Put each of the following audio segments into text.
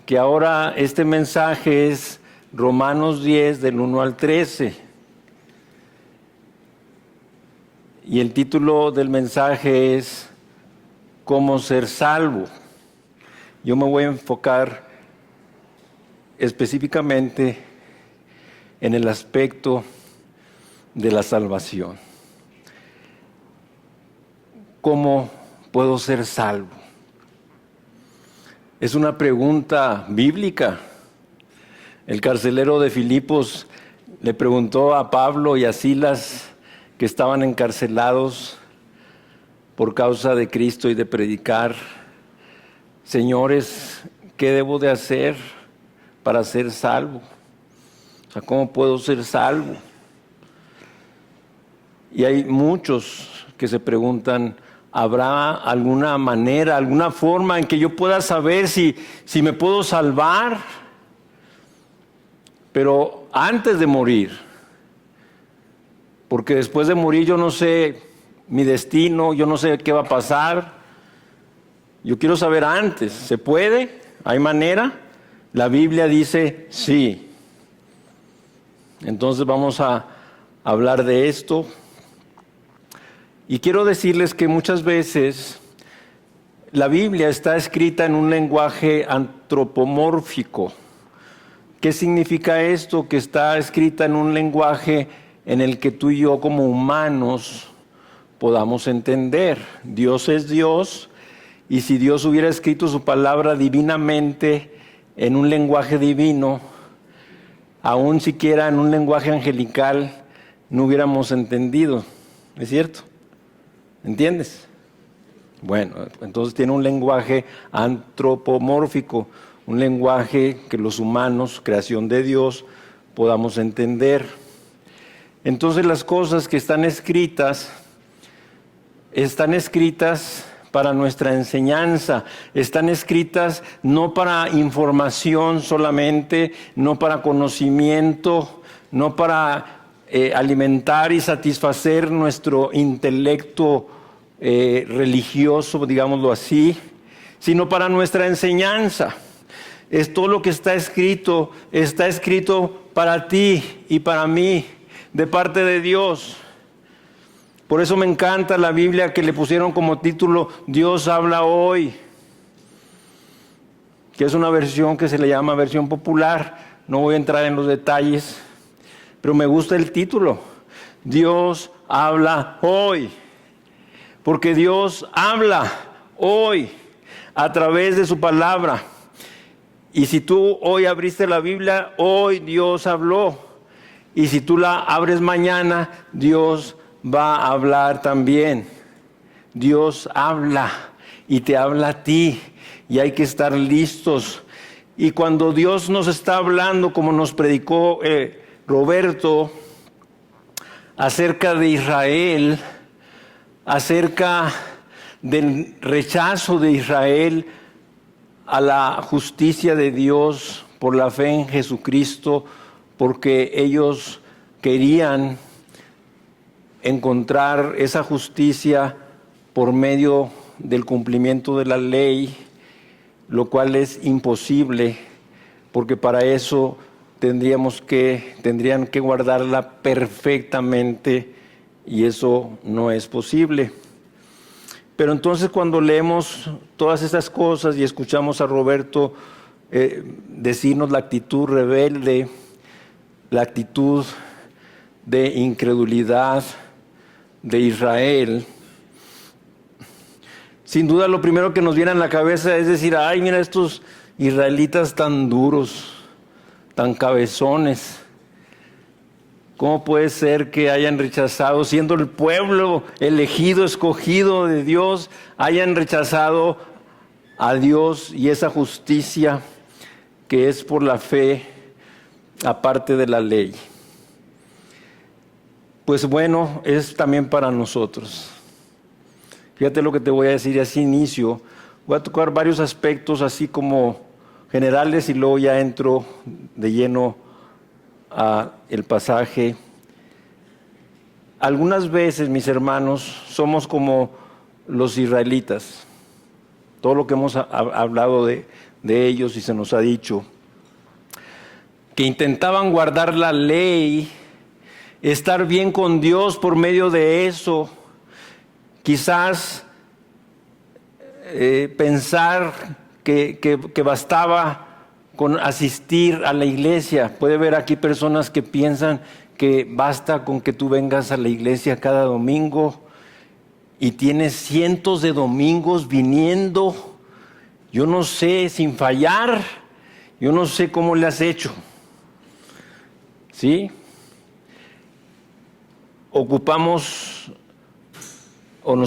que ahora este mensaje es Romanos 10 del 1 al 13. Y el título del mensaje es ¿Cómo ser salvo? Yo me voy a enfocar específicamente en el aspecto de la salvación. ¿Cómo puedo ser salvo? Es una pregunta bíblica. El carcelero de Filipos le preguntó a Pablo y a Silas, que estaban encarcelados por causa de Cristo y de predicar: señores, ¿qué debo de hacer para ser salvo? O sea, ¿cómo puedo ser salvo? Y hay muchos que se preguntan: ¿habrá alguna manera, alguna forma en que yo pueda saber si me puedo salvar? Pero antes de morir, porque después de morir yo no sé mi destino, yo no sé qué va a pasar. Yo quiero saber antes. ¿Se puede? ¿Hay manera? La Biblia dice sí. Entonces vamos a hablar de esto. Y quiero decirles que muchas veces la Biblia está escrita en un lenguaje antropomórfico. ¿Qué significa esto? Que está escrita en un lenguaje en el que tú y yo como humanos podamos entender. Dios es Dios, y si Dios hubiera escrito su palabra divinamente en un lenguaje divino, aún siquiera en un lenguaje angelical, no hubiéramos entendido. ¿Es cierto? ¿Entiendes? Bueno, entonces tiene un lenguaje antropomórfico, un lenguaje que los humanos, creación de Dios, podamos entender. Entonces las cosas que están escritas para nuestra enseñanza, están escritas no para información solamente, no para conocimiento, no para alimentar y satisfacer nuestro intelecto religioso, digámoslo así, sino para nuestra enseñanza. Es todo lo que está escrito para ti y para mí, de parte de Dios. Por eso me encanta la Biblia, que le pusieron como título Dios habla hoy, que es una versión que se le llama versión popular. No voy a entrar en los detalles, pero me gusta el título, Dios habla hoy, porque Dios habla hoy a través de su palabra. Y si tú hoy abriste la Biblia, hoy Dios habló. Y si tú la abres mañana, Dios va a hablar también. Dios habla y te habla a ti, y hay que estar listos. Y cuando Dios nos está hablando, como nos predicó Roberto, acerca de Israel, acerca del rechazo de Israel a la justicia de Dios por la fe en Jesucristo, porque ellos querían encontrar esa justicia por medio del cumplimiento de la ley, lo cual es imposible, porque para eso tendrían que guardarla perfectamente, y eso no es posible. Pero entonces, cuando leemos todas estas cosas y escuchamos a Roberto decirnos la actitud rebelde, la actitud de incredulidad de Israel, sin duda lo primero que nos viene a la cabeza es decir: ay, mira estos israelitas tan duros, tan cabezones. ¿Cómo puede ser que hayan rechazado, siendo el pueblo elegido, escogido de Dios, hayan rechazado a Dios y esa justicia que es por la fe, aparte de la ley? Pues bueno, es también para nosotros. Fíjate lo que te voy a decir así inicio. Voy a tocar varios aspectos así como generales, y luego ya entro de lleno a el pasaje. Algunas veces, mis hermanos, somos como los israelitas. Todo lo que hemos hablado de de ellos y se nos ha dicho que intentaban guardar la ley, estar bien con Dios por medio de eso, quizás pensar que bastaba con asistir a la iglesia. Puede haber aquí personas que piensan que basta con que tú vengas a la iglesia cada domingo y tienes cientos de domingos viniendo, yo no sé, sin fallar, yo no sé cómo le has hecho. ¿Sí? Nos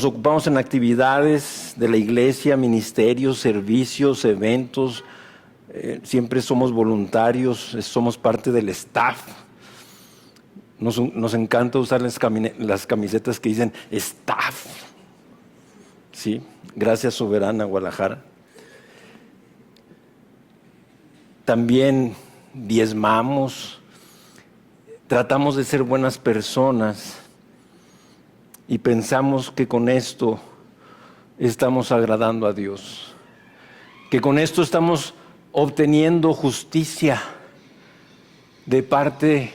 ocupamos en actividades de la iglesia, ministerios, servicios, eventos. Siempre somos voluntarios, somos parte del staff. Nos encanta usar las camisetas que dicen staff. ¿Sí? Gracias, Soberana Guadalajara. También diezmamos, tratamos de ser buenas personas y pensamos que con esto estamos agradando a Dios, que con esto estamos obteniendo justicia de parte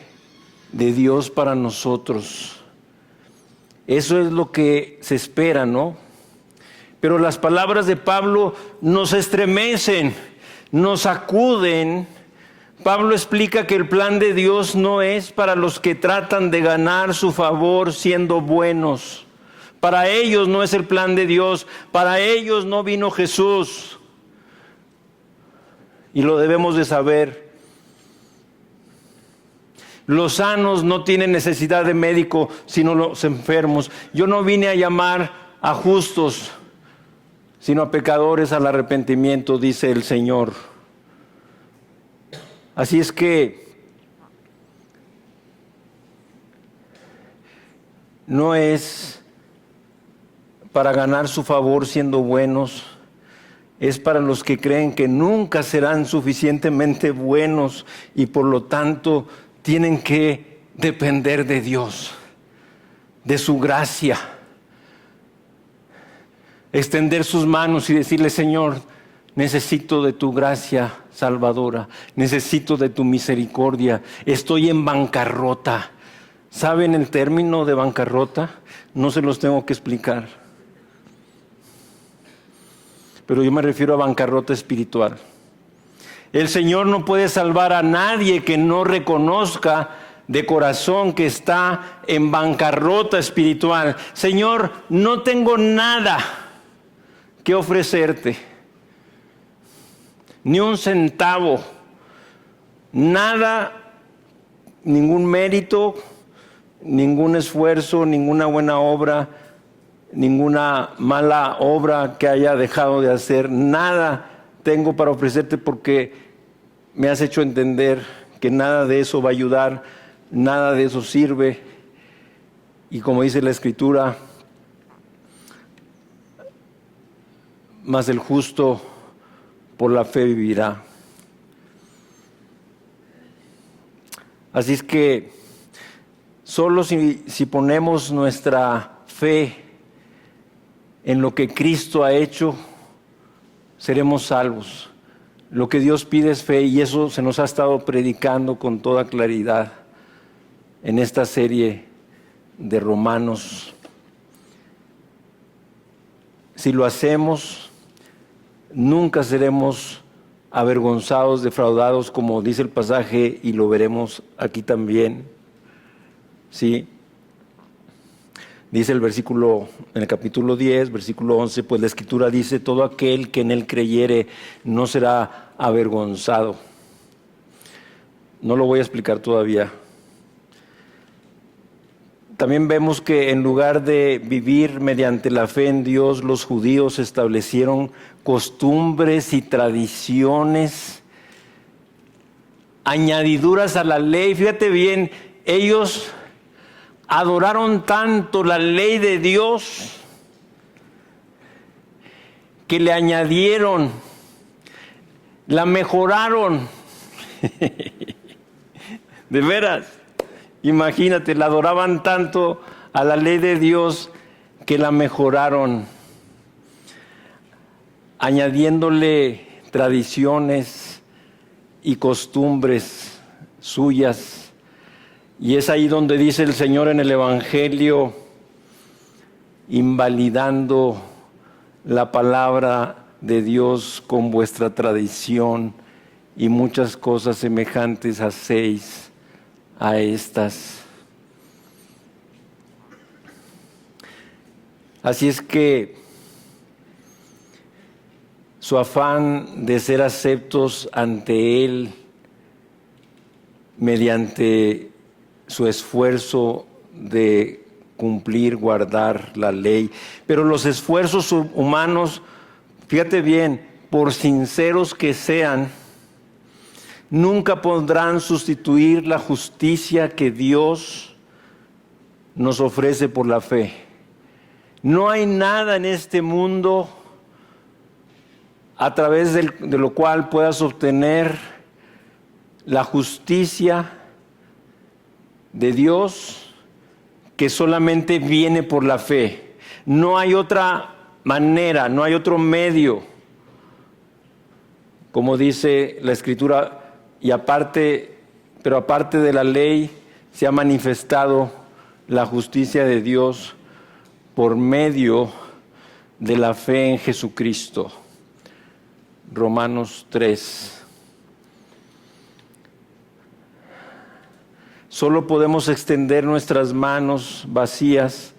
de Dios para nosotros. Eso es lo que se espera, ¿no? Pero las palabras de Pablo nos estremecen, nos sacuden. Pablo explica que el plan de Dios no es para los que tratan de ganar su favor siendo buenos. Para ellos no es el plan de Dios, para ellos no vino Jesús. Y lo debemos de saber. Los sanos no tienen necesidad de médico, sino los enfermos. Yo no vine a llamar a justos, sino a pecadores al arrepentimiento, dice el Señor. Así es que no es para ganar su favor siendo buenos, es para los que creen que nunca serán suficientemente buenos y por lo tanto tienen que depender de Dios, de su gracia. Extender sus manos y decirle: Señor, necesito de tu gracia salvadora, necesito de tu misericordia, estoy en bancarrota. ¿Saben el término de bancarrota? No se los tengo que explicar. Pero yo me refiero a bancarrota espiritual. El Señor no puede salvar a nadie que no reconozca de corazón que está en bancarrota espiritual. Señor, no tengo nada que ofrecerte, ni un centavo, nada, ningún mérito, ningún esfuerzo, ninguna buena obra, ninguna mala obra que haya dejado de hacer, nada tengo para ofrecerte, porque me has hecho entender que nada de eso va a ayudar, nada de eso sirve. Y como dice la Escritura, mas el justo por la fe vivirá. Así es que solo si ponemos nuestra fe en lo que Cristo ha hecho, seremos salvos. Lo que Dios pide es fe, y eso se nos ha estado predicando con toda claridad en esta serie de Romanos. Si lo hacemos, nunca seremos avergonzados, defraudados, como dice el pasaje, y lo veremos aquí también. ¿Sí? Dice el versículo, en el capítulo 10, versículo 11, pues la Escritura dice: todo aquel que en él creyere no será avergonzado. No lo voy a explicar todavía. También vemos que en lugar de vivir mediante la fe en Dios, los judíos establecieron costumbres y tradiciones, añadiduras a la ley. Fíjate bien, ellos adoraron tanto la ley de Dios que le añadieron, la mejoraron. De veras, imagínate, la adoraban tanto a la ley de Dios que la mejoraron, añadiéndole tradiciones y costumbres suyas. Y es ahí donde dice el Señor en el Evangelio, invalidando la palabra de Dios con vuestra tradición y muchas cosas semejantes hacéis a estas. Así es que su afán de ser aceptos ante Él mediante su esfuerzo de cumplir, guardar la ley. Pero los esfuerzos humanos, fíjate bien, por sinceros que sean, nunca podrán sustituir la justicia que Dios nos ofrece por la fe. No hay nada en este mundo a través de lo cual puedas obtener la justicia de Dios que solamente viene por la fe. No hay otra manera, no hay otro medio. Como dice la Escritura, pero aparte de la ley se ha manifestado la justicia de Dios por medio de la fe en Jesucristo. Romanos 3. Solo podemos extender nuestras manos vacías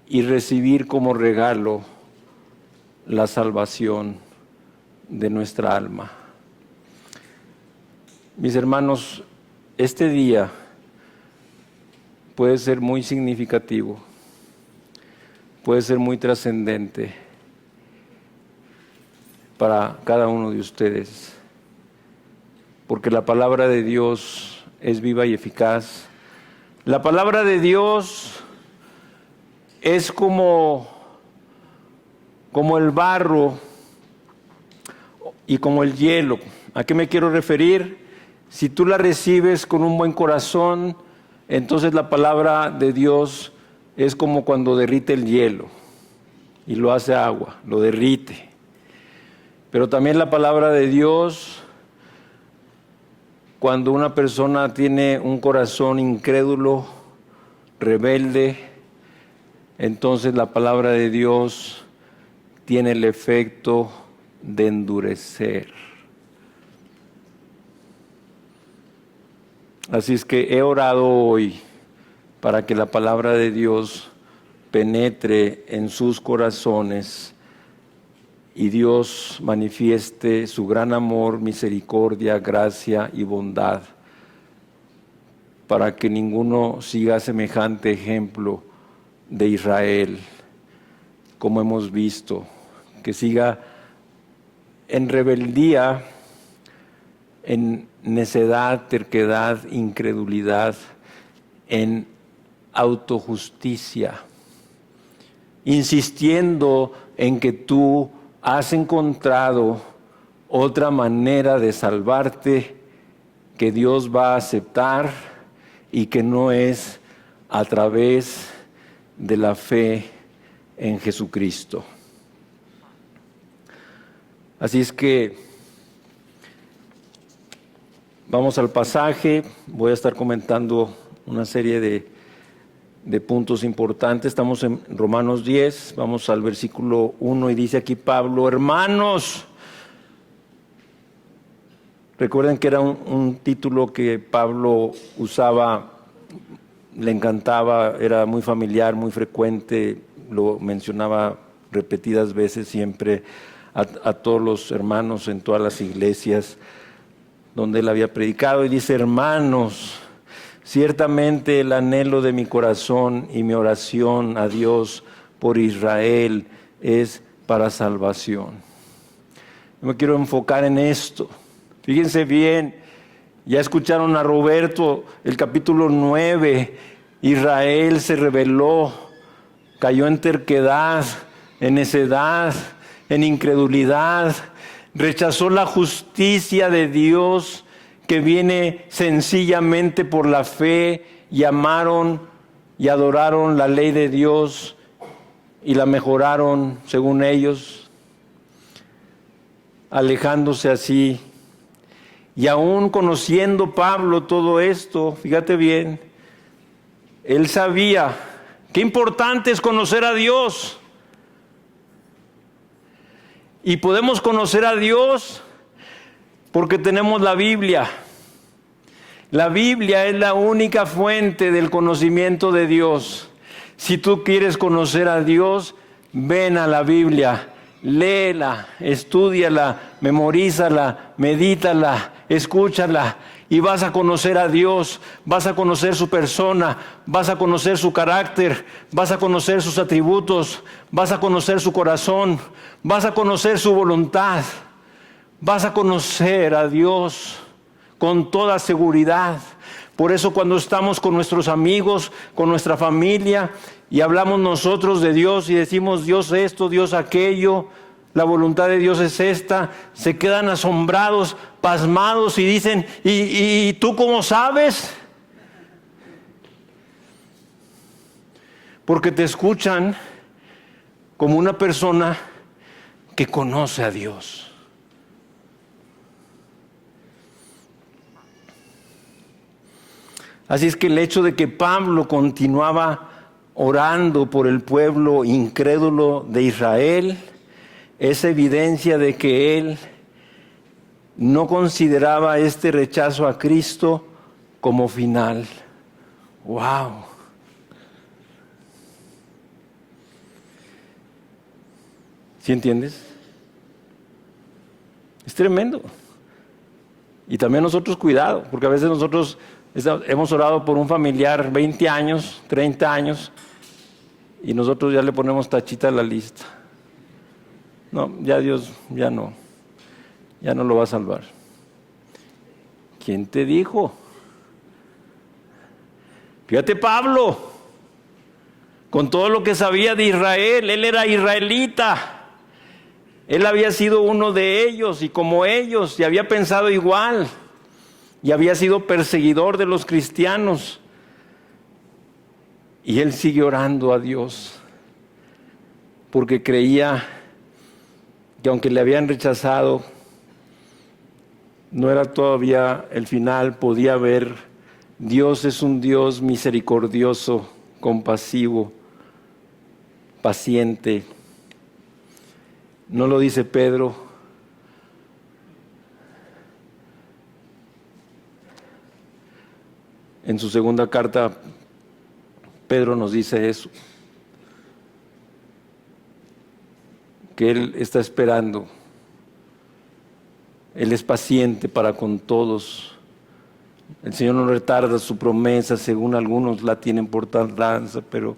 y recibir como regalo la salvación de nuestra alma. Mis hermanos, este día puede ser muy significativo, puede ser muy trascendente para cada uno de ustedes, porque la palabra de Dios es viva y eficaz. La palabra de Dios es como el barro y como el hielo. ¿A qué me quiero referir? Si tú la recibes con un buen corazón, entonces la palabra de Dios es como cuando derrite el hielo y lo hace agua, lo derrite. Pero también la palabra de Dios, cuando una persona tiene un corazón incrédulo, rebelde, entonces la palabra de Dios tiene el efecto de endurecer. Así es que he orado hoy para que la palabra de Dios penetre en sus corazones y Dios manifieste su gran amor, misericordia, gracia y bondad, para que ninguno siga semejante ejemplo de Israel, como hemos visto, que siga en rebeldía, en necedad, terquedad, incredulidad, en autojusticia, insistiendo en que tú has encontrado otra manera de salvarte que Dios va a aceptar y que no es a través de la fe en Jesucristo. Así es que vamos al pasaje. Voy a estar comentando una serie de puntos importantes. Estamos en Romanos 10, vamos al versículo 1 y dice aquí Pablo: hermanos, recuerden que era un título que Pablo usaba, le encantaba, era muy familiar, muy frecuente, lo mencionaba repetidas veces siempre a todos los hermanos en todas las iglesias donde él había predicado, y dice: hermanos, ciertamente el anhelo de mi corazón y mi oración a Dios por Israel es para salvación. Yo me quiero enfocar en esto. Fíjense bien, ya escucharon a Roberto, el capítulo 9, Israel se rebeló, cayó en terquedad, en necedad, en incredulidad, rechazó la justicia de Dios que viene sencillamente por la fe, y amaron y adoraron la ley de Dios y la mejoraron según ellos. alejándose así. Y aún conociendo Pablo todo esto, fíjate bien, él sabía qué importante es conocer a Dios. Y podemos conocer a Dios porque tenemos la Biblia. La Biblia es la única fuente del conocimiento de Dios. Si tú quieres conocer a Dios, ven a la Biblia, léela, estúdiala, memorízala, medítala, escúchala y vas a conocer a Dios, vas a conocer su persona, vas a conocer su carácter, vas a conocer sus atributos, vas a conocer su corazón, vas a conocer su voluntad, vas a conocer a Dios con toda seguridad. Por eso cuando estamos con nuestros amigos, con nuestra familia y hablamos nosotros de Dios y decimos Dios esto, Dios aquello, la voluntad de Dios es esta, se quedan asombrados, pasmados y dicen, ¿y tú cómo sabes? Porque te escuchan como una persona que conoce a Dios. Así es que el hecho de que Pablo continuaba orando por el pueblo incrédulo de Israel es evidencia de que él no consideraba este rechazo a Cristo como final. ¡Wow! ¿Sí entiendes? Es tremendo. Y también nosotros cuidado, porque a veces nosotros hemos orado por un familiar 20 años, 30 años, y nosotros ya le ponemos tachita a la lista. No, ya Dios ya no lo va a salvar. ¿Quién te dijo? Fíjate Pablo, con todo lo que sabía de Israel, él era israelita. Él había sido uno de ellos y como ellos, y había pensado igual. Y había sido perseguidor de los cristianos. Y él sigue orando a Dios, porque creía que aunque le habían rechazado, no era todavía el final, podía haber. Dios es un Dios misericordioso, compasivo, paciente. ¿No lo dice Pedro? En su segunda carta, Pedro nos dice eso, que Él está esperando. Él es paciente para con todos. El Señor no retarda su promesa, según algunos la tienen por tardanza, pero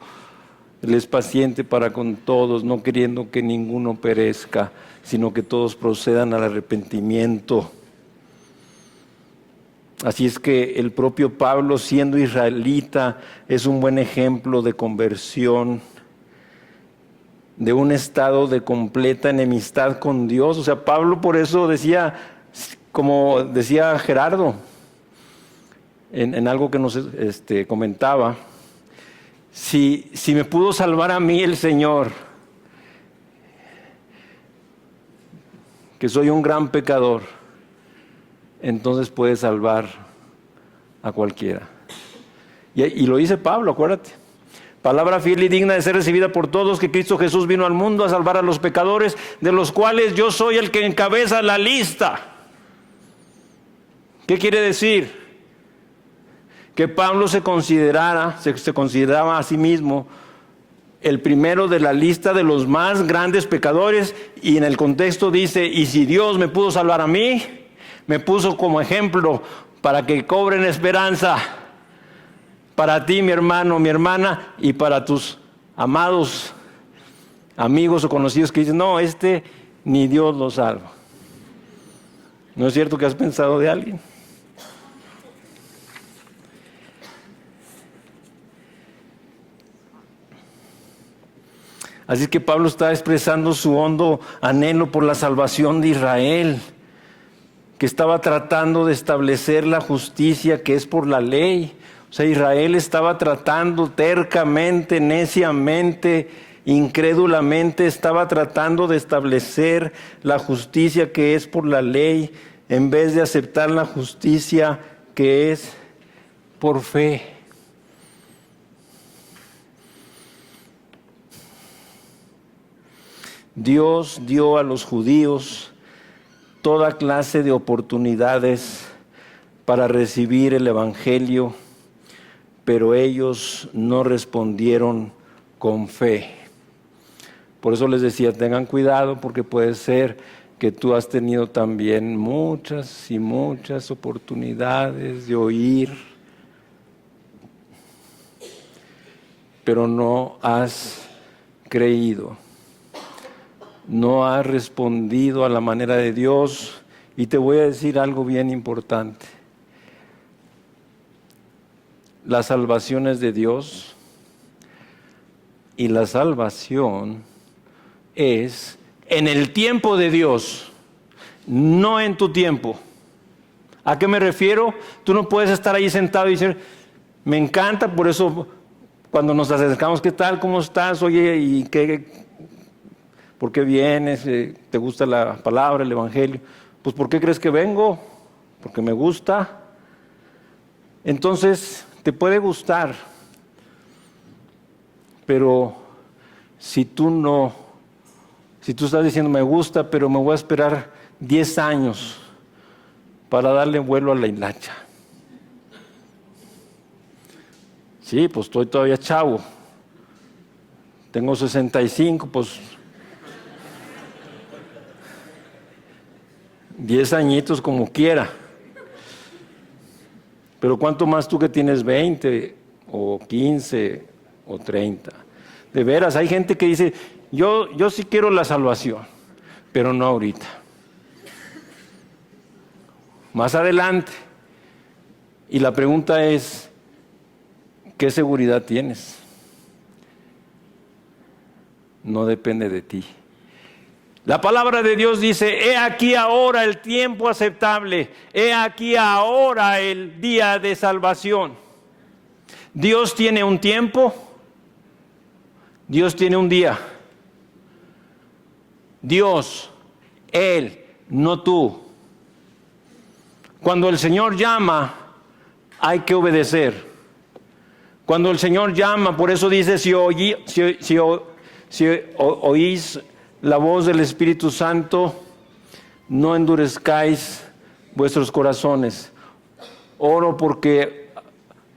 Él es paciente para con todos, no queriendo que ninguno perezca, sino que todos procedan al arrepentimiento. Así es que el propio Pablo, siendo israelita, es un buen ejemplo de conversión, de un estado de completa enemistad con Dios. O sea, Pablo por eso decía, como decía Gerardo, en algo que nos comentaba, si me pudo salvar a mí el Señor, que soy un gran pecador, entonces puede salvar a cualquiera. Y lo dice Pablo, acuérdate. Palabra fiel y digna de ser recibida por todos, que Cristo Jesús vino al mundo a salvar a los pecadores, de los cuales yo soy el que encabeza la lista. ¿Qué quiere decir? Que Pablo se consideraba a sí mismo el primero de la lista de los más grandes pecadores, y en el contexto dice, y si Dios me pudo salvar a mí, me puso como ejemplo para que cobren esperanza para ti, mi hermano, mi hermana, y para tus amados amigos o conocidos que dicen, no, ni Dios lo salva. ¿No es cierto que has pensado de alguien? Así que Pablo está expresando su hondo anhelo por la salvación de Israel, que estaba tratando de establecer la justicia que es por la ley. O sea, Israel estaba tratando tercamente, neciamente, incrédulamente estaba tratando de establecer la justicia que es por la ley, en vez de aceptar la justicia que es por fe. Dios dio a los judíos toda clase de oportunidades para recibir el Evangelio, pero ellos no respondieron con fe. Por eso les decía, tengan cuidado, porque puede ser que tú has tenido también muchas y muchas oportunidades de oír, pero no has creído. No has respondido a la manera de Dios. Y te voy a decir algo bien importante. La salvación es de Dios, y la salvación es en el tiempo de Dios, no en tu tiempo. ¿A qué me refiero? Tú no puedes estar ahí sentado y decir, me encanta, por eso cuando nos acercamos, ¿qué tal? ¿Cómo estás? Oye, ¿y qué? ¿Por qué vienes? ¿Te gusta la palabra, el Evangelio? Pues ¿por qué crees que vengo? Porque me gusta. Entonces, te puede gustar, pero si tú estás diciendo me gusta, pero me voy a esperar 10 años para darle vuelo a la hilacha. Sí, pues estoy todavía chavo. Tengo 65, pues 10 añitos como quiera. Pero ¿cuánto más tú que tienes 20 o 15 o 30? De veras, hay gente que dice, yo sí quiero la salvación, pero no ahorita. Más adelante. Y la pregunta es, ¿qué seguridad tienes? No depende de ti. La palabra de Dios dice, he aquí ahora el tiempo aceptable, he aquí ahora el día de salvación. Dios tiene un tiempo, Dios tiene un día. Dios, Él, no tú. Cuando el Señor llama, hay que obedecer. Cuando el Señor llama, por eso dice, si oís la voz del Espíritu Santo, no endurezcáis vuestros corazones. Oro porque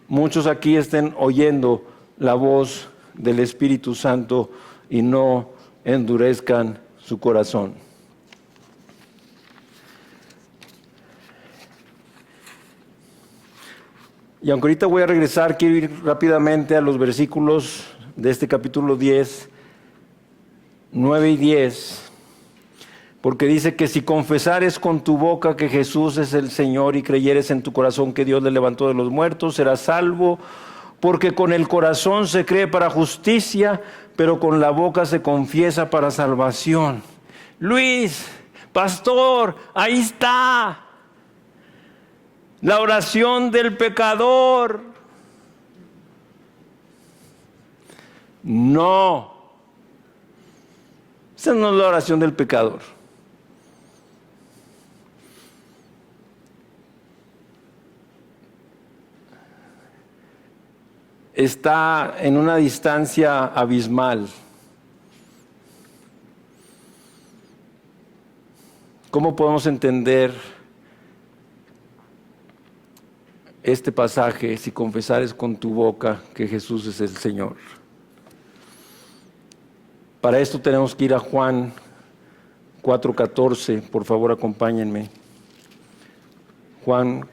muchos aquí estén oyendo la voz del Espíritu Santo y no endurezcan su corazón. Y aunque ahorita voy a regresar, quiero ir rápidamente a los versículos de este capítulo 10, 9 y 10, porque dice que si confesares con tu boca que Jesús es el Señor y creyeres en tu corazón que Dios le levantó de los muertos, serás salvo, porque con el corazón se cree para justicia, pero con la boca se confiesa para salvación. Luis, pastor, ahí está la oración del pecador. No. Esa no es la oración del pecador. Está en una distancia abismal. ¿Cómo podemos entender este pasaje? Si confesares con tu boca que Jesús es el Señor. Para esto tenemos que ir a Juan 4:14, por favor acompáñenme. Juan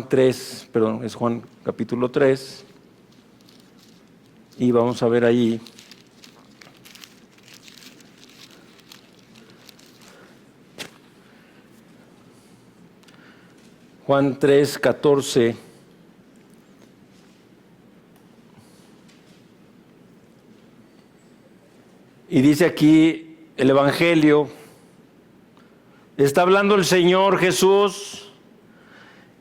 3, perdón, es Juan capítulo 3, y vamos a ver ahí Juan 3:14. Y dice aquí el Evangelio, está hablando el Señor Jesús,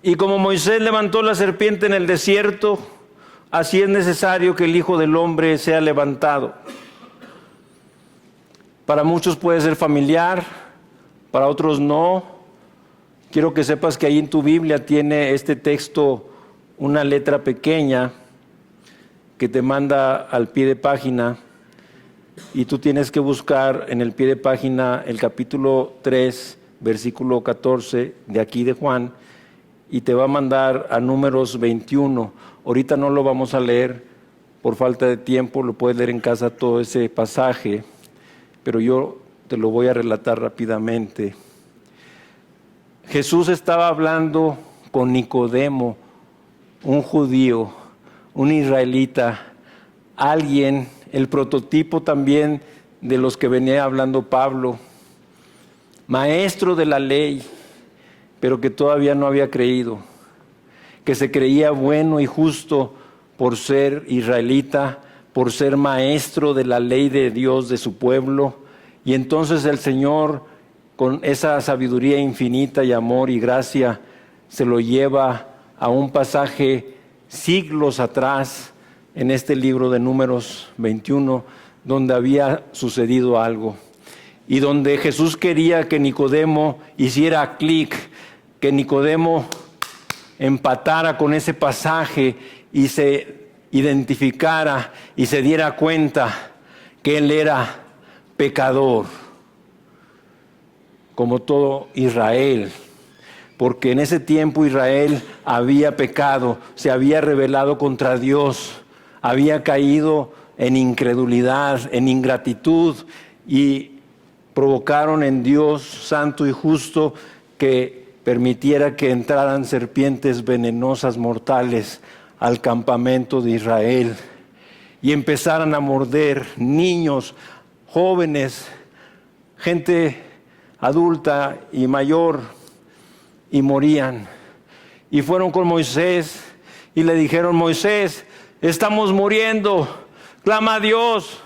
y como Moisés levantó la serpiente en el desierto, así es necesario que el Hijo del Hombre sea levantado. Para muchos puede ser familiar, para otros no. Quiero que sepas que ahí en tu Biblia tiene este texto una letra pequeña que te manda al pie de página, y tú tienes que buscar en el pie de página el capítulo 3, versículo 14 de aquí de Juan, y te va a mandar a Números 21. Ahorita no lo vamos a leer por falta de tiempo, lo puedes leer en casa todo ese pasaje, pero yo te lo voy a relatar rápidamente. Jesús estaba hablando con Nicodemo, un judío, un israelita, alguien, el prototipo también de los que venía hablando Pablo, maestro de la ley, pero que todavía no había creído, que se creía bueno y justo por ser israelita, por ser maestro de la ley de Dios, de su pueblo. Y entonces el Señor, con esa sabiduría infinita y amor y gracia, se lo lleva a un pasaje siglos atrás, en este libro de Números 21, donde había sucedido algo. Y donde Jesús quería que Nicodemo hiciera clic, que Nicodemo empatara con ese pasaje y se identificara y se diera cuenta que él era pecador, como todo Israel, porque en ese tiempo Israel había pecado, se había rebelado contra Dios, había caído en incredulidad, en ingratitud, y provocaron en Dios santo y justo que permitiera que entraran serpientes venenosas mortales al campamento de Israel y empezaran a morder niños, jóvenes, gente adulta y mayor, y morían. Y fueron con Moisés y le dijeron: Moisés, estamos muriendo, clama a Dios.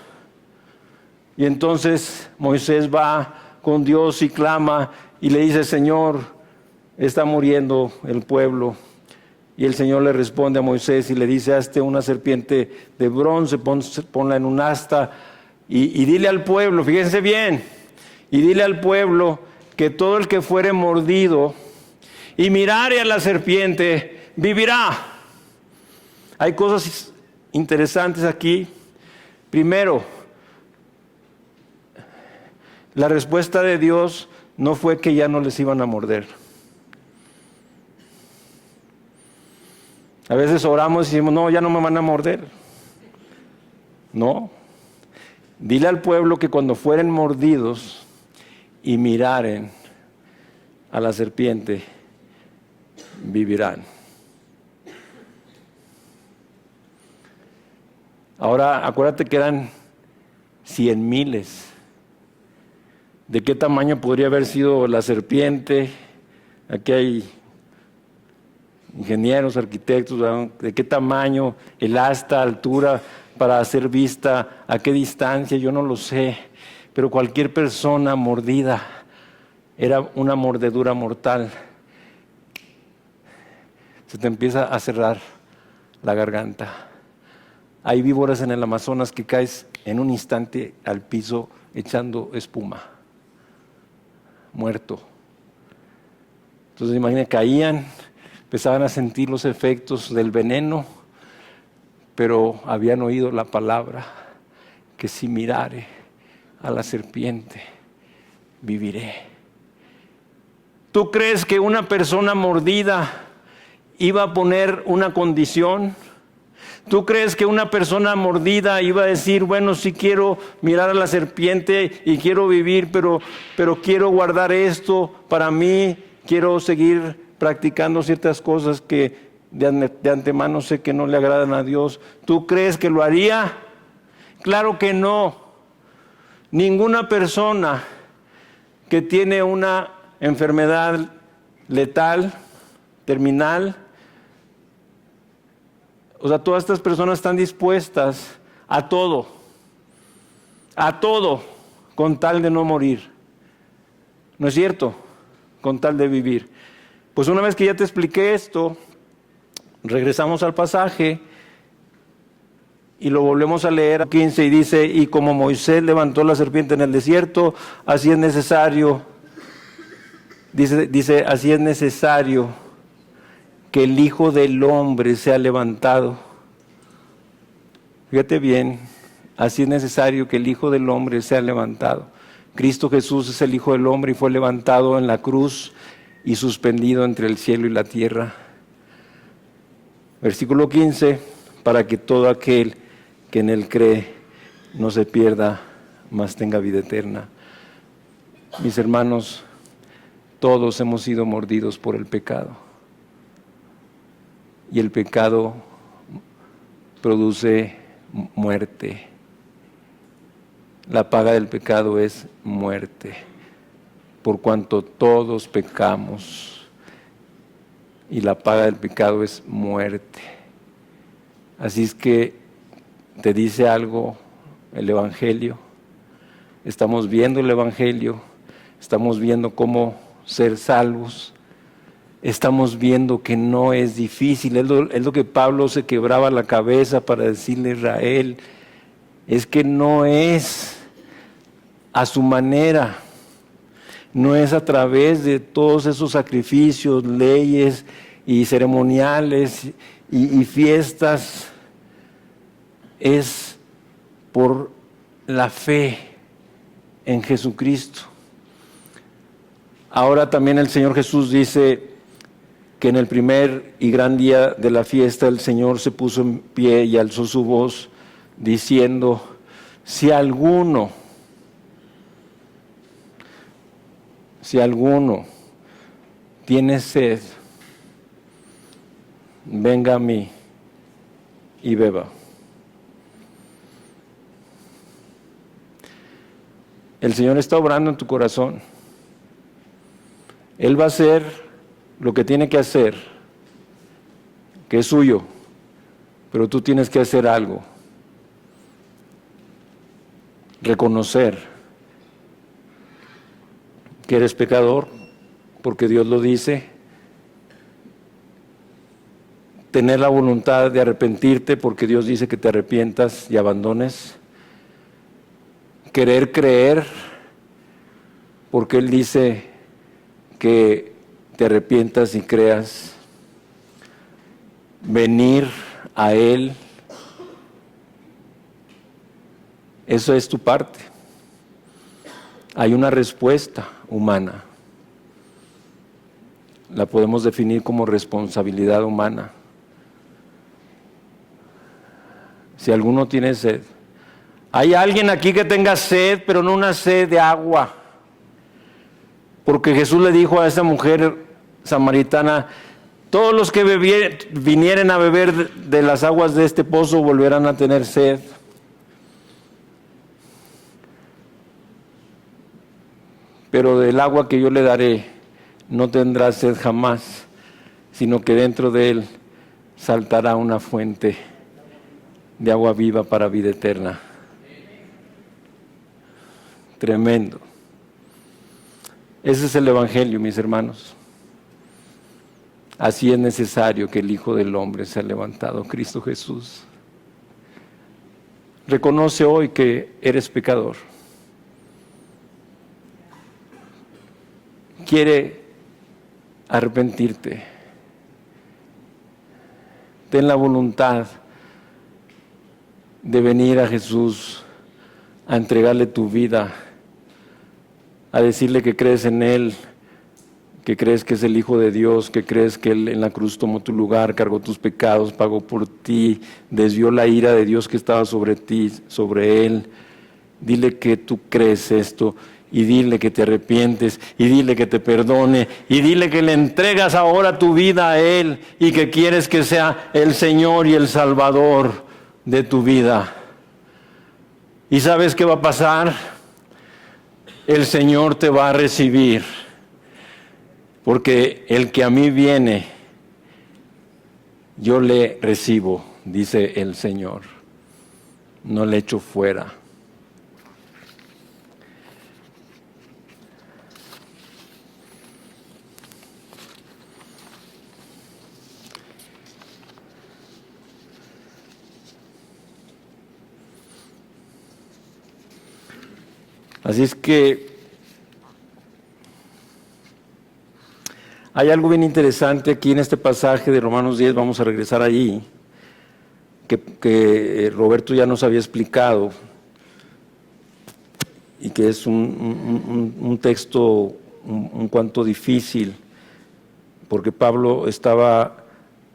Y entonces Moisés va con Dios y clama y le dice: Señor, está muriendo el pueblo. Y el Señor le responde a Moisés y le dice: hazte una serpiente de bronce, ponla en un asta y dile al pueblo, fíjense bien, y dile al pueblo que todo el que fuere mordido y mirare a la serpiente vivirá. Hay cosas interesantes aquí. Primero, la respuesta de Dios no fue que ya no les iban a morder. A veces oramos y decimos: no, ya no me van a morder. No. Dile al pueblo que cuando fueren mordidos y miraren a la serpiente, vivirán. Ahora, acuérdate que eran 100,000. ¿De qué tamaño podría haber sido la serpiente? Aquí hay ingenieros, arquitectos, ¿verdad? ¿De qué tamaño? El asta, altura para ser vista, a qué distancia, yo no lo sé. Pero cualquier persona mordida era una mordedura mortal. Se te empieza a cerrar la garganta. Hay víboras en el Amazonas que caes en un instante al piso echando espuma, muerto. Entonces imagina, caían, empezaban a sentir los efectos del veneno, pero habían oído la palabra, que si mirare a la serpiente, viviré. ¿Tú crees que una persona mordida iba a poner una condición? ¿Tú crees que una persona mordida iba a decir: bueno, sí quiero mirar a la serpiente y quiero vivir, pero quiero guardar esto para mí, quiero seguir practicando ciertas cosas que de antemano sé que no le agradan a Dios? ¿Tú crees que lo haría? Claro que no. Ninguna persona que tiene una enfermedad letal, terminal, o sea, todas estas personas están dispuestas a todo, con tal de no morir. ¿No es cierto? Con tal de vivir. Pues una vez que ya te expliqué esto, regresamos al pasaje Y lo volvemos a leer 15 y dice, y como Moisés levantó la serpiente en el desierto, así es necesario, dice, así es necesario que el Hijo del Hombre sea levantado. Fíjate bien, así es necesario que el Hijo del Hombre sea levantado. Cristo Jesús es el Hijo del Hombre y fue levantado en la cruz y suspendido entre el cielo y la tierra. Versículo 15, para que todo aquel que en Él cree no se pierda, mas tenga vida eterna. Mis hermanos, todos hemos sido mordidos por el pecado. Y el pecado produce muerte. La paga del pecado es muerte, por cuanto todos pecamos. Y la paga del pecado es muerte. Así es que te dice algo el Evangelio. Estamos viendo el Evangelio, estamos viendo cómo ser salvos, estamos viendo que no es difícil. Es lo que Pablo se quebraba la cabeza para decirle a Israel, es que no es a su manera, no es a través de todos esos sacrificios, leyes y ceremoniales y fiestas, es por la fe en Jesucristo. Ahora también el Señor Jesús dice que en el primer y gran día de la fiesta el Señor se puso en pie y alzó su voz diciendo, si alguno tiene sed, venga a mí y beba. El Señor está obrando en tu corazón. Él va a hacer lo que tiene que hacer, que es suyo, pero tú tienes que hacer algo. Reconocer que eres pecador, porque Dios lo dice. Tener la voluntad de arrepentirte, porque Dios dice que te arrepientas y abandones. Querer creer, porque Él dice que te arrepientas y creas. Venir a Él. Eso es tu parte. Hay una respuesta humana. La podemos definir como responsabilidad humana. Si alguno tiene sed, hay alguien aquí que tenga sed, pero no una sed de agua. Porque Jesús le dijo a esa mujer samaritana, todos los que vinieren a beber de las aguas de este pozo volverán a tener sed. Pero del agua que yo le daré no tendrá sed jamás, sino que dentro de él saltará una fuente de agua viva para vida eterna. Tremendo. Ese es el Evangelio, mis hermanos. Así es necesario que el Hijo del Hombre sea levantado, Cristo Jesús. Reconoce hoy que eres pecador. Quiere arrepentirte. Ten la voluntad de venir a Jesús, a entregarle tu vida, a decirle que crees en Él, que crees que es el Hijo de Dios, que crees que Él en la cruz tomó tu lugar, cargó tus pecados, pagó por ti, desvió la ira de Dios que estaba sobre ti, sobre Él. Dile que tú crees esto y dile que te arrepientes y dile que te perdone y dile que le entregas ahora tu vida a Él y que quieres que sea el Señor y el Salvador de tu vida. ¿Y sabes qué va a pasar? El Señor te va a recibir, porque el que a mí viene, yo le recibo, dice el Señor, no le echo fuera. Así es que hay algo bien interesante aquí en este pasaje de Romanos 10, vamos a regresar allí, que Roberto ya nos había explicado, y que es un texto un cuanto difícil, porque Pablo estaba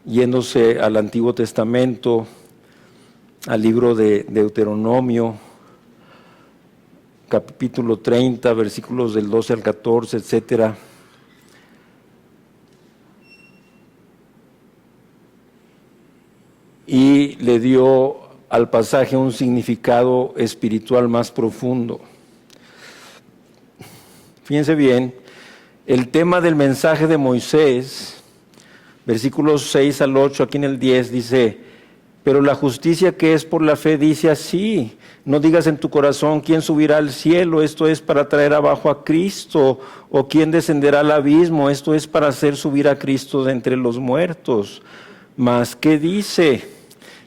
yéndose al Antiguo Testamento, al libro de Deuteronomio, capítulo 30, versículos del 12 al 14, etcétera. Y le dio al pasaje un significado espiritual más profundo. Fíjense bien, el tema del mensaje de Moisés, versículos 6 al 8, aquí en el 10, dice: pero la justicia que es por la fe dice así: no digas en tu corazón quién subirá al cielo, esto es para traer abajo a Cristo, o quién descenderá al abismo, esto es para hacer subir a Cristo de entre los muertos. Mas ¿qué dice?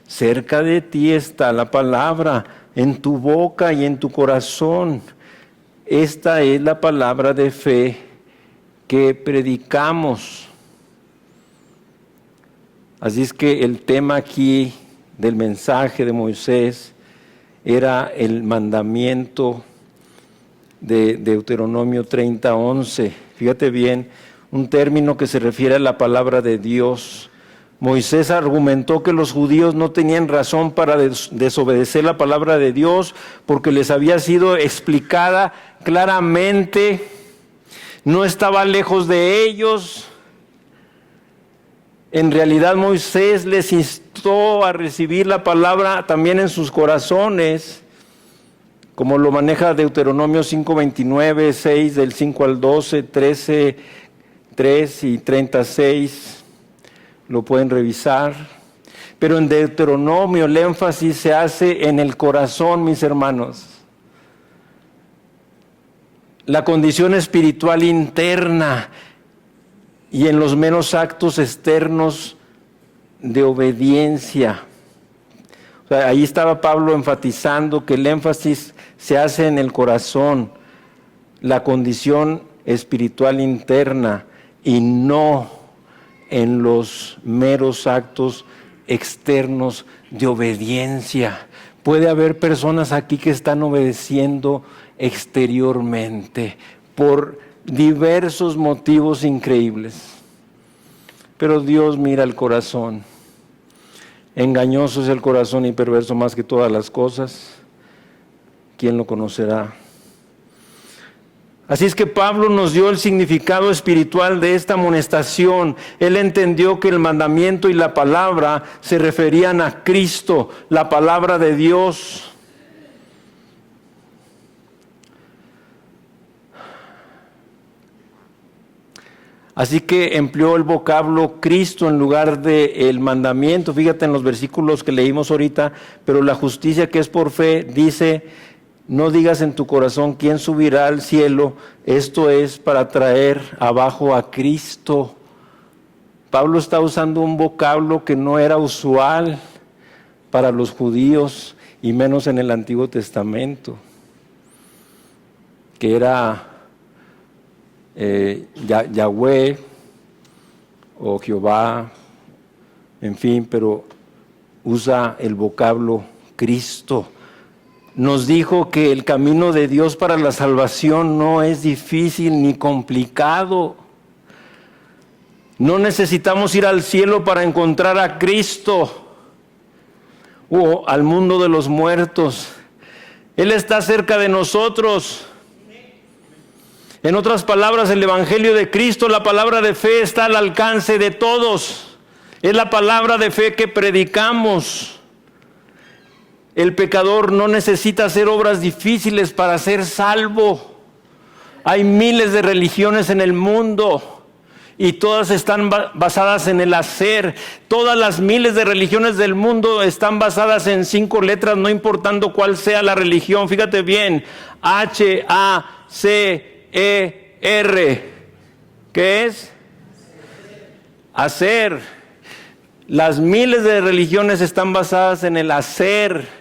Cerca de ti está la palabra, en tu boca y en tu corazón. Esta es la palabra de fe que predicamos. Así es que el tema aquí del mensaje de Moisés era el mandamiento de Deuteronomio 30:11. Fíjate bien, un término que se refiere a la palabra de Dios. Moisés argumentó que los judíos no tenían razón para desobedecer la palabra de Dios porque les había sido explicada claramente, no estaba lejos de ellos. En realidad Moisés les instó a recibir la palabra también en sus corazones, como lo maneja Deuteronomio 5:29, 6 del 5 al 12, 13, 3 y 36. Lo pueden revisar. Pero en Deuteronomio el énfasis se hace en el corazón, mis hermanos. La condición espiritual interna y en los meros actos externos de obediencia. O sea, ahí estaba Pablo enfatizando que el énfasis se hace en el corazón, la condición espiritual interna, y no en los meros actos externos de obediencia. Puede haber personas aquí que están obedeciendo exteriormente por diversos motivos increíbles, pero Dios mira el corazón. Engañoso es el corazón y perverso más que todas las cosas. ¿Quién lo conocerá? Así es que Pablo nos dio el significado espiritual de esta amonestación. Él entendió que el mandamiento y la palabra se referían a Cristo, la palabra de Dios. Así que empleó el vocablo Cristo en lugar de el mandamiento. Fíjate en los versículos que leímos ahorita, pero la justicia que es por fe dice: no digas en tu corazón quién subirá al cielo, esto es para traer abajo a Cristo. Pablo está usando un vocablo que no era usual para los judíos y menos en el Antiguo Testamento, que era Yahweh o Jehová, en fin, pero usa el vocablo Cristo. Nos dijo que el camino de Dios para la salvación no es difícil ni complicado. No necesitamos ir al cielo para encontrar a Cristo o al mundo de los muertos. Él está cerca de nosotros. En otras palabras, el Evangelio de Cristo, la palabra de fe, está al alcance de todos. Es la palabra de fe que predicamos. El pecador no necesita hacer obras difíciles para ser salvo. Hay miles de religiones en el mundo y todas están basadas en el hacer. Todas las miles de religiones del mundo están basadas en 5 letras, no importando cuál sea la religión. Fíjate bien, H-A-C-E-R. ¿Qué es? Hacer. Las miles de religiones están basadas en el hacer.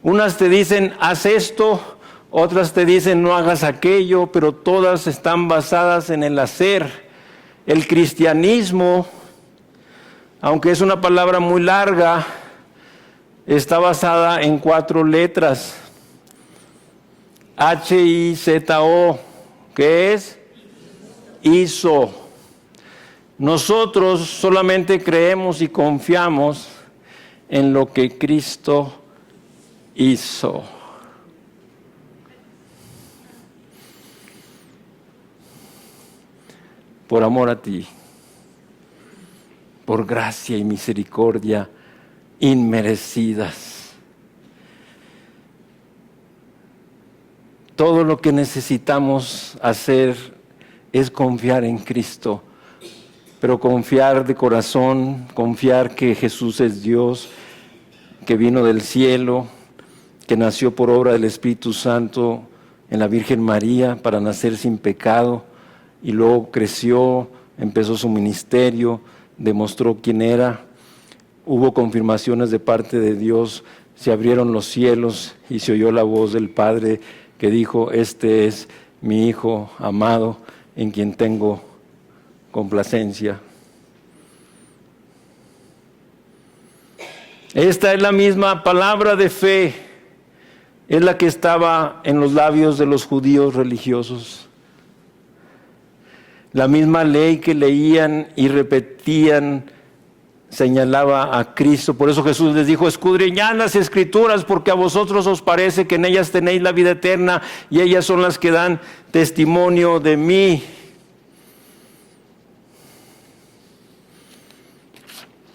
Unas te dicen haz esto, otras te dicen no hagas aquello, pero todas están basadas en el hacer. El cristianismo, aunque es una palabra muy larga, está basada en 4 letras. H-I-Z-O, ¿qué es? Hizo. Nosotros solamente creemos y confiamos en lo que Cristo hizo. Por amor a ti, por gracia y misericordia inmerecidas. Todo lo que necesitamos hacer es confiar en Cristo, pero confiar de corazón, confiar que Jesús es Dios, que vino del cielo, que nació por obra del Espíritu Santo en la Virgen María para nacer sin pecado, y luego creció, empezó su ministerio, demostró quién era, hubo confirmaciones de parte de Dios, se abrieron los cielos y se oyó la voz del Padre que dijo: este es mi Hijo amado en quien tengo complacencia. Esta es la misma palabra de fe, es la que estaba en los labios de los judíos religiosos. La misma ley que leían y repetían señalaba a Cristo. Por eso Jesús les dijo: escudriñad las Escrituras, porque a vosotros os parece que en ellas tenéis la vida eterna, y ellas son las que dan testimonio de mí.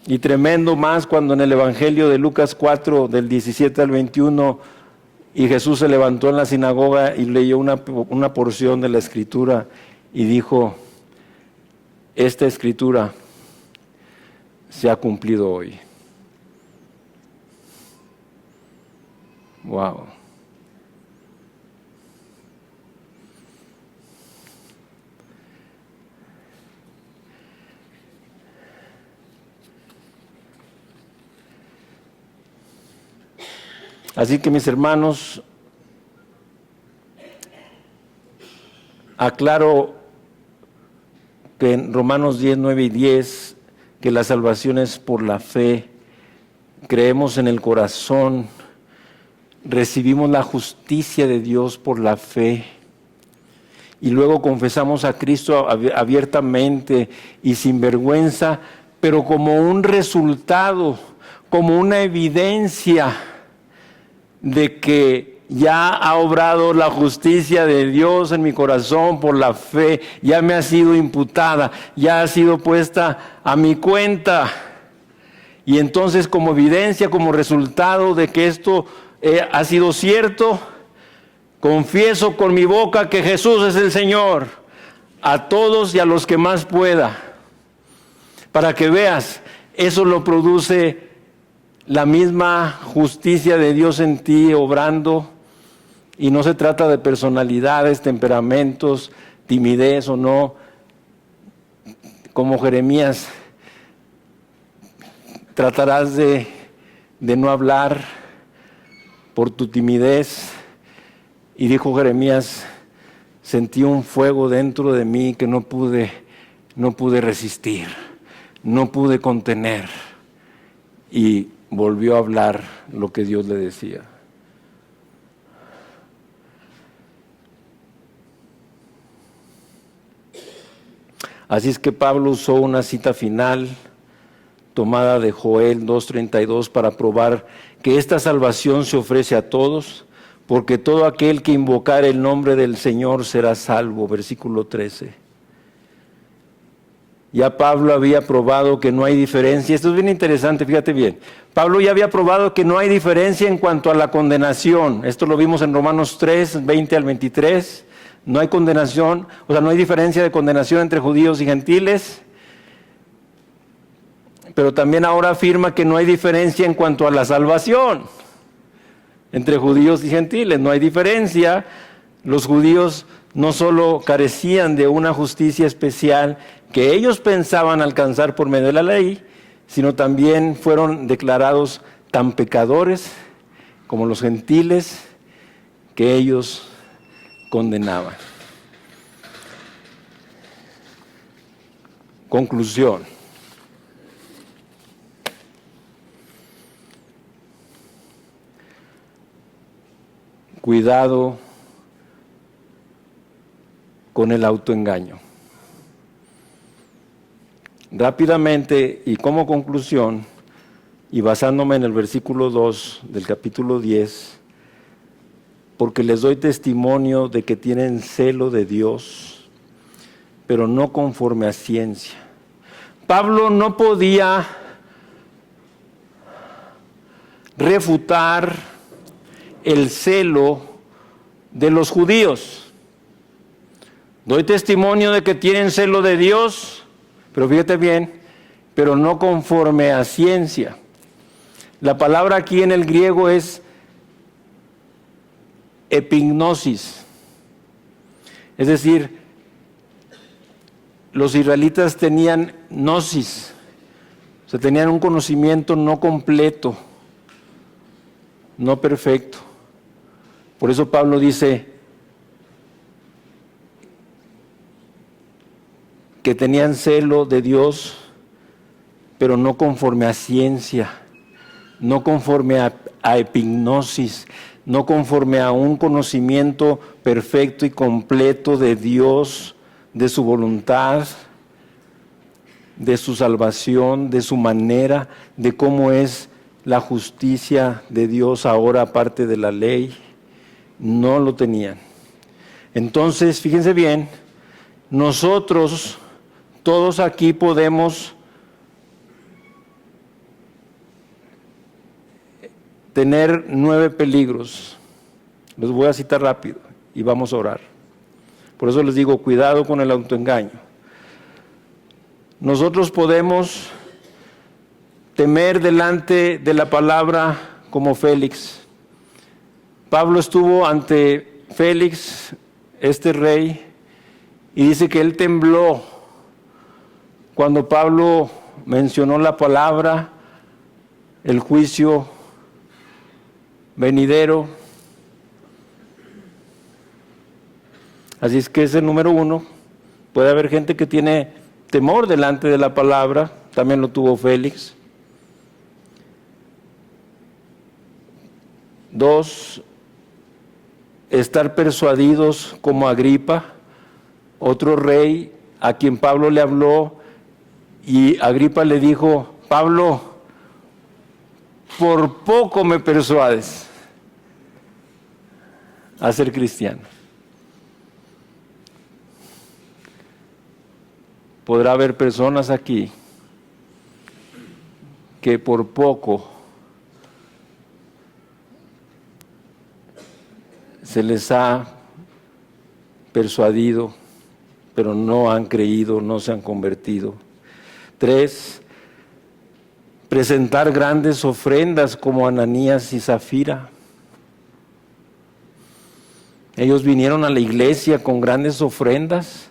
Y tremendo más cuando en el Evangelio de Lucas 4, del 17 al 21, y Jesús se levantó en la sinagoga y leyó una porción de la Escritura y dijo: esta Escritura se ha cumplido hoy. Wow. Así que, mis hermanos, aclaro que en Romanos 10, 9 y 10, que la salvación es por la fe, creemos en el corazón, recibimos la justicia de Dios por la fe, y luego confesamos a Cristo abiertamente y sin vergüenza, pero como un resultado, como una evidencia de que ya ha obrado la justicia de Dios en mi corazón por la fe, ya me ha sido imputada, ya ha sido puesta a mi cuenta. Y entonces, como evidencia, como resultado de que esto ha sido cierto, confieso con mi boca que Jesús es el Señor, a todos y a los que más pueda. Para que veas, eso lo produce la misma justicia de Dios en ti obrando. Y no se trata de personalidades, temperamentos, timidez o no. Como Jeremías, tratarás de no hablar por tu timidez. Y dijo Jeremías: sentí un fuego dentro de mí que no pude resistir, no pude contener. Y volvió a hablar lo que Dios le decía. Así es que Pablo usó una cita final tomada de Joel 2:32 para probar que esta salvación se ofrece a todos, porque todo aquel que invocar el nombre del Señor será salvo. Versículo 13. Ya Pablo había probado que no hay diferencia. Esto es bien interesante, fíjate bien. Pablo ya había probado que no hay diferencia en cuanto a la condenación. Esto lo vimos en Romanos 3, 20 al 23. No hay condenación, o sea, no hay diferencia de condenación entre judíos y gentiles. Pero también ahora afirma que no hay diferencia en cuanto a la salvación entre judíos y gentiles. No hay diferencia. Los judíos no solo carecían de una justicia especial que ellos pensaban alcanzar por medio de la ley, sino también fueron declarados tan pecadores como los gentiles, que ellos condenaban. Conclusión. Cuidado con el autoengaño. Rápidamente y como conclusión, y basándome en el versículo 2 del capítulo 10, porque les doy testimonio de que tienen celo de Dios, pero no conforme a ciencia. Pablo no podía refutar el celo de los judíos. Doy testimonio de que tienen celo de Dios, pero fíjate bien, pero no conforme a ciencia. La palabra aquí en el griego es epignosis. Es decir, los israelitas tenían gnosis, o sea, tenían un conocimiento no completo, no perfecto. Por eso Pablo dice que tenían celo de Dios, pero no conforme a ciencia, no conforme a epignosis, no conforme a un conocimiento perfecto y completo de Dios, de su voluntad, de su salvación, de su manera, de cómo es la justicia de Dios ahora aparte de la ley. No lo tenían. Entonces, fíjense bien, nosotros todos aquí podemos tener 9 peligros. Los voy a citar rápido y vamos a orar. Por eso les digo, cuidado con el autoengaño. Nosotros podemos temer delante de la palabra como Félix. Pablo estuvo ante Félix, este rey, y dice que él tembló cuando Pablo mencionó la palabra, el juicio venidero. Así es que ese es el número 1. Puede haber gente que tiene temor delante de la palabra, también lo tuvo Félix. 2, estar persuadidos como Agripa, otro rey a quien Pablo le habló, y Agripa le dijo: Pablo, por poco me persuades a ser cristiano. Podrá haber personas aquí que por poco se les ha persuadido, pero no han creído, no se han convertido. 3, presentar grandes ofrendas como Ananías y Zafira. Ellos vinieron a la iglesia con grandes ofrendas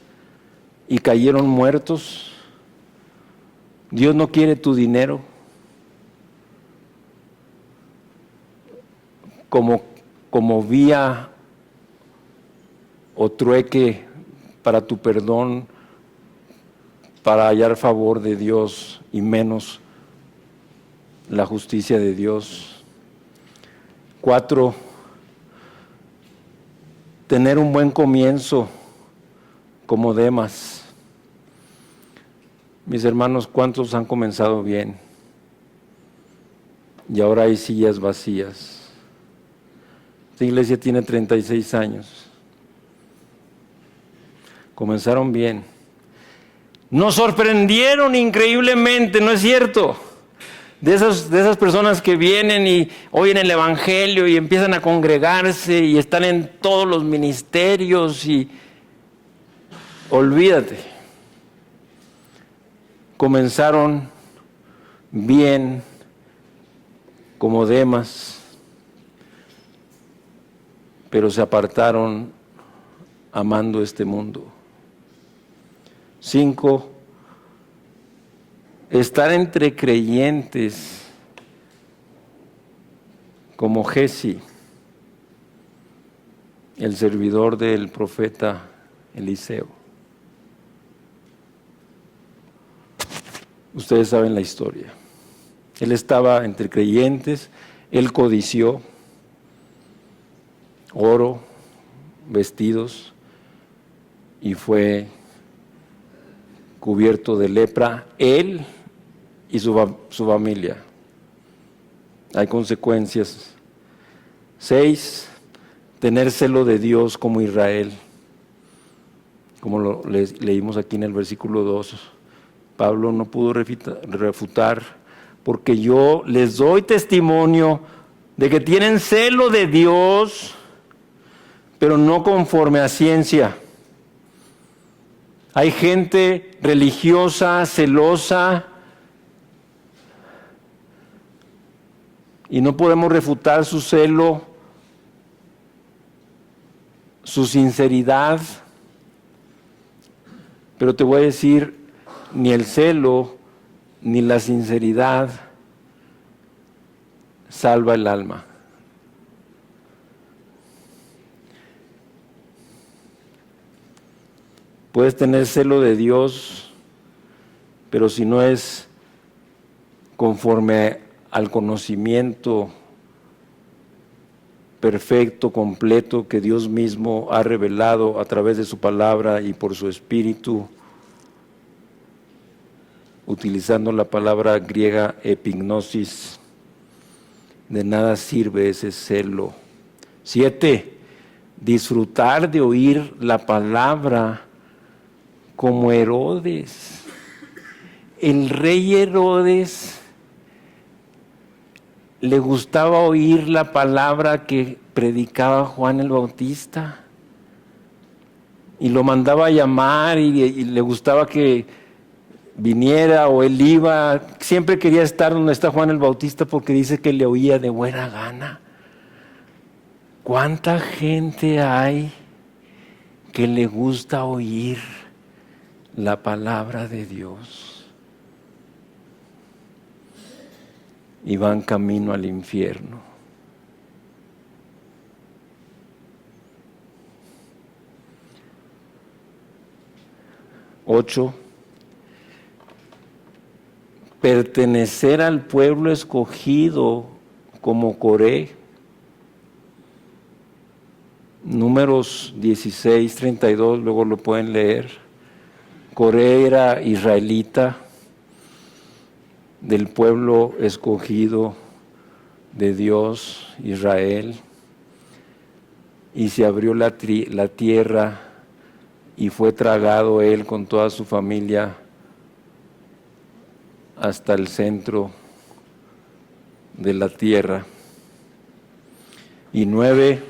y cayeron muertos. Dios no quiere tu dinero como vía o trueque para tu perdón, para hallar favor de Dios, y menos la justicia de Dios. 4, tener un buen comienzo como Demas. Mis hermanos, ¿cuántos han comenzado bien? Y ahora hay sillas vacías. Esta iglesia tiene 36 años. Comenzaron bien. Nos sorprendieron increíblemente, ¿no es cierto? De esas personas que vienen y oyen el Evangelio y empiezan a congregarse y están en todos los ministerios y olvídate. Comenzaron bien como Demas, pero se apartaron amando este mundo. 5, estar entre creyentes como Gesi. el servidor del profeta Eliseo. Ustedes saben la historia. Él estaba entre creyentes, él codició oro, vestidos, y fue cubierto de lepra, él y su familia. Hay consecuencias. 6, tener celo de Dios como Israel, como leímos aquí en el versículo 2. Pablo no pudo refutar, porque yo les doy testimonio de que tienen celo de Dios, pero no conforme a ciencia. Hay gente religiosa, celosa, y no podemos refutar su celo, su sinceridad. Pero te voy a decir, ni el celo ni la sinceridad salva el alma. Puedes tener celo de Dios, pero si no es conforme al conocimiento perfecto, completo, que Dios mismo ha revelado a través de su palabra y por su Espíritu, utilizando la palabra griega epignosis, de nada sirve ese celo. 7, disfrutar de oír la palabra como Herodes. El rey Herodes le gustaba oír la palabra que predicaba Juan el Bautista y lo mandaba a llamar y le gustaba que viniera o él iba. Siempre quería estar donde está Juan el Bautista porque dice que le oía de buena gana. ¿Cuánta gente hay que le gusta oír la palabra de Dios y van camino al infierno? Ocho, pertenecer al pueblo escogido como Coré. Números 16, 32, luego lo pueden leer. Coré era israelita, del pueblo escogido de Dios, Israel, y se abrió la tierra y fue tragado él con toda su familia hasta el centro de la tierra. Y 9,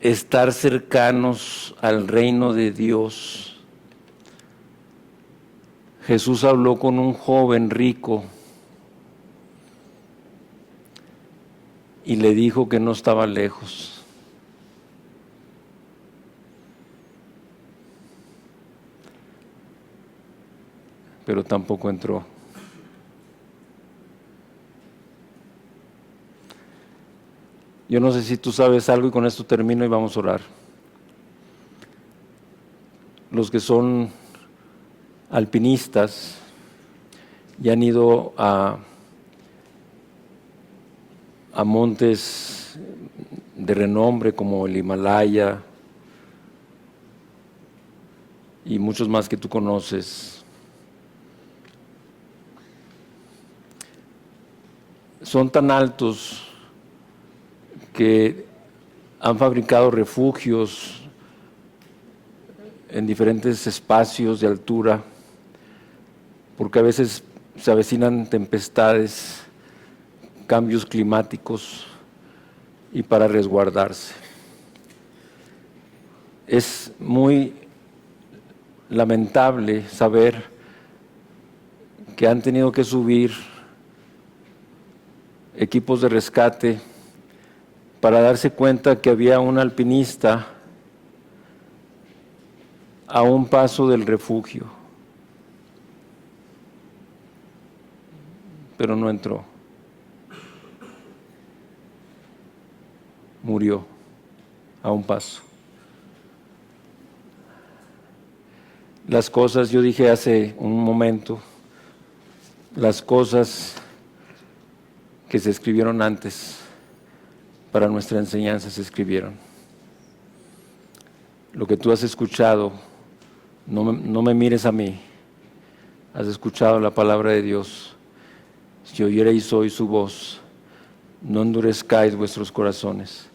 estar cercanos al reino de Dios. Jesús habló con un joven rico y le dijo que no estaba lejos. Pero tampoco entró. Yo no sé si tú sabes algo, y con esto termino y vamos a orar. Los que son alpinistas y han ido a montes de renombre como el Himalaya y muchos más que tú conoces, son tan altos que han fabricado refugios en diferentes espacios de altura, porque a veces se avecinan tempestades, cambios climáticos, y para resguardarse. Es muy lamentable saber que han tenido que subir equipos de rescate para darse cuenta que había un alpinista a un paso del refugio, pero no entró, murió. a un paso. Las cosas, yo dije hace un momento, las cosas que se escribieron antes para nuestra enseñanza se escribieron. Lo que tú has escuchado, no me mires a mí, has escuchado la palabra de Dios. Si oyereis hoy su voz, no endurezcáis vuestros corazones.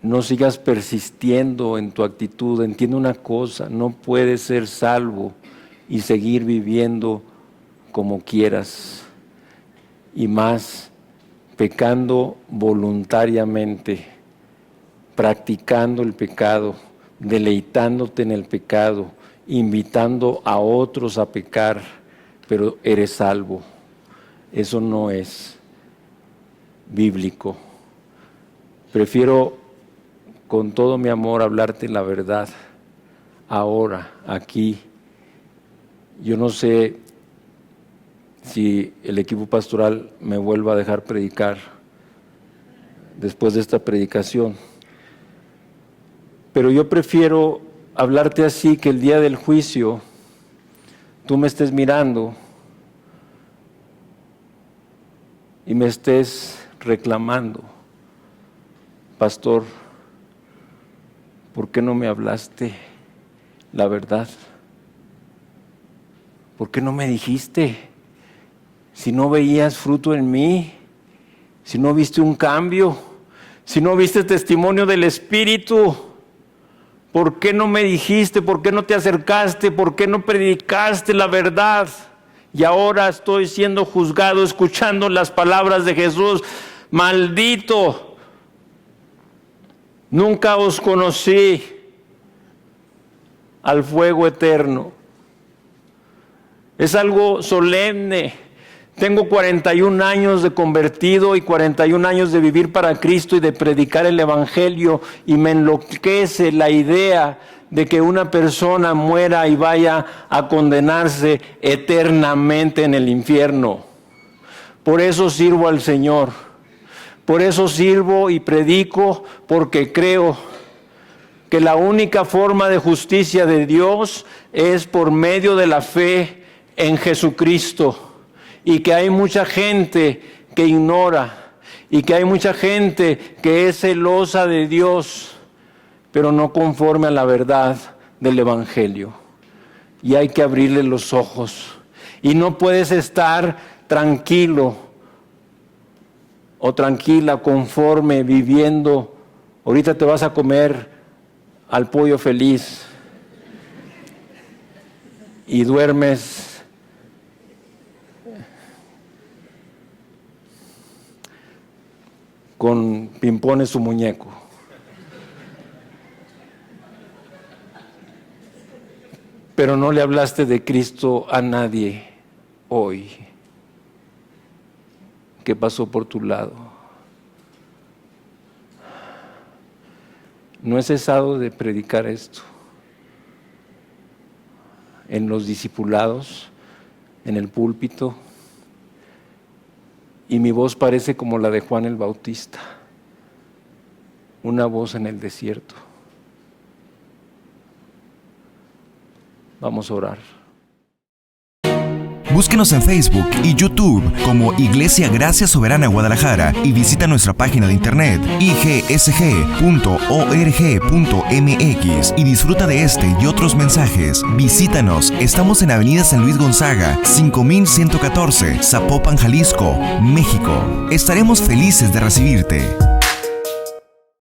No sigas persistiendo en tu actitud. Entiende una cosa, no puedes ser salvo y seguir viviendo como quieras, y más pecando voluntariamente, practicando el pecado, deleitándote en el pecado, invitando a otros a pecar, pero eres salvo. Eso no es bíblico. Prefiero con todo mi amor hablarte la verdad ahora, aquí. Yo no sé si el equipo pastoral me vuelva a dejar predicar después de esta predicación, pero yo prefiero hablarte así, que el día del juicio tú me estés mirando y me estés reclamando: pastor, ¿por qué no me hablaste la verdad? ¿Por qué no me dijiste? Si no veías fruto en mí, si no viste un cambio, si no viste testimonio del Espíritu, ¿por qué no me dijiste? ¿Por qué no te acercaste? ¿Por qué no predicaste la verdad? Y ahora estoy siendo juzgado escuchando las palabras de Jesús. Maldito, nunca os conocí, al fuego eterno. Es algo solemne. Tengo 41 años de convertido y 41 años de vivir para Cristo y de predicar el Evangelio, y me enloquece la idea de que una persona muera y vaya a condenarse eternamente en el infierno. Por eso sirvo al Señor. Por eso sirvo y predico, porque creo que la única forma de justicia de Dios es por medio de la fe en Jesucristo. Y que hay mucha gente que ignora, y que hay mucha gente que es celosa de Dios, pero no conforme a la verdad del Evangelio. Y hay que abrirle los ojos. Y no puedes estar tranquilo o tranquila conforme viviendo. Ahorita te vas a comer al pollo feliz y duermes con pimpones su muñeco. Pero no le hablaste de Cristo a nadie hoy. ¿Qué pasó por tu lado? No he cesado de predicar esto en los discipulados, en el púlpito, y mi voz parece como la de Juan el Bautista, una voz en el desierto. Vamos a orar. Búsquenos en Facebook y YouTube como Iglesia Gracia Soberana Guadalajara y visita nuestra página de internet igsg.org.mx y disfruta de este y otros mensajes. Visítanos, estamos en Avenida San Luis Gonzaga, 5114, Zapopan, Jalisco, México. Estaremos felices de recibirte.